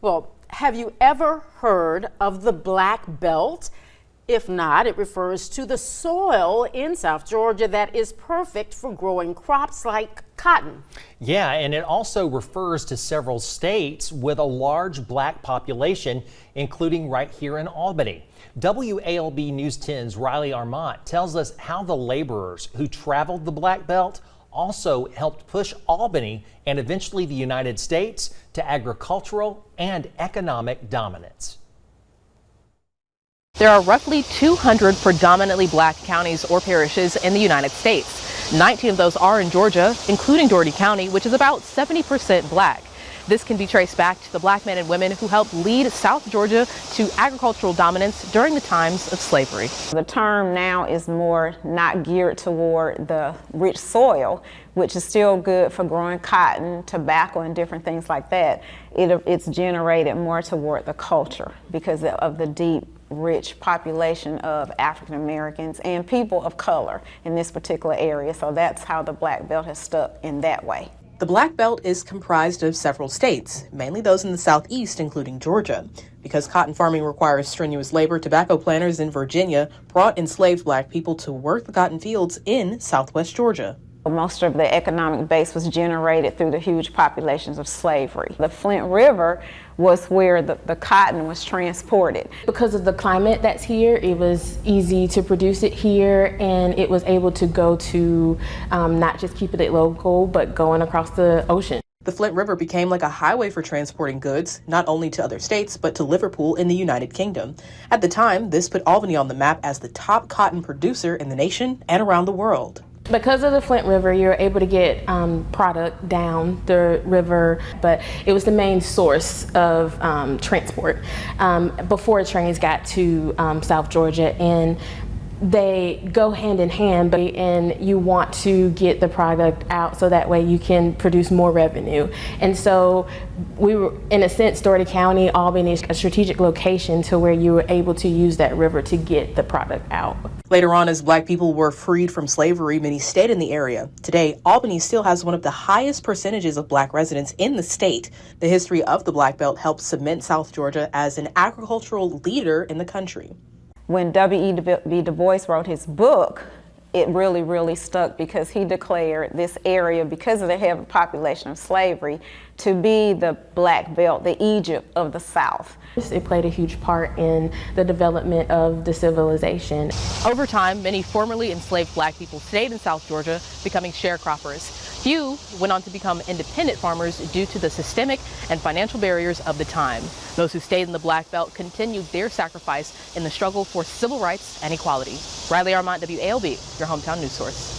Well, have you ever heard of the Black Belt? If not, it refers to the soil in South Georgia that is perfect for growing crops like cotton. Yeah, and it also refers to several states with a large black population, including right here in Albany. WALB News 10's Riley Armont tells us how the laborers who traveled the Black Belt also helped push Albany and eventually the United States to agricultural and economic dominance. There are roughly 200 predominantly black counties or parishes in the United States. 19 of those are in Georgia, including Dougherty County, which is about 70% black. This can be traced back to the black men and women who helped lead South Georgia to agricultural dominance during the times of slavery. The term now is more not geared toward the rich soil, which is still good for growing cotton, tobacco, and different things like that. It's generated more toward the culture because of the deep, rich population of African Americans and people of color in this particular area. So that's how the Black Belt has stuck in that way. The Black Belt is comprised of several states, mainly those in the southeast, including Georgia. Because cotton farming requires strenuous labor, tobacco planters in Virginia brought enslaved black people to work the cotton fields in southwest Georgia. Most of the economic base was generated through the huge populations of slavery. The Flint River was where the cotton was transported. Because of the climate that's here, it was easy to produce it here, and it was able to go to not just keep it local, but going across the ocean. The Flint River became like a highway for transporting goods, not only to other states, but to Liverpool in the United Kingdom. At the time, this put Albany on the map as the top cotton producer in the nation and around the world. Because of the Flint River, you're able to get product down the river, but it was the main source of transport before trains got to South Georgia, and they go hand in hand, and you want to get the product out so that way you can produce more revenue. And so we were, in a sense, Dougherty County, Albany is a strategic location to where you were able to use that river to get the product out. Later on, as black people were freed from slavery, many stayed in the area. Today, Albany still has one of the highest percentages of black residents in the state. The history of the Black Belt helped cement South Georgia as an agricultural leader in the country. When W.E.B. Du Bois wrote his book, it really stuck because he declared this area, because of the heavy population of slavery, to be the Black Belt, the Egypt of the South. It played a huge part in the development of the civilization. Over time, many formerly enslaved black people stayed in South Georgia, becoming sharecroppers. Few went on to become independent farmers due to the systemic and financial barriers of the time. Those who stayed in the Black Belt continued their sacrifice in the struggle for civil rights and equality. Riley Armont, WALB, your hometown news source.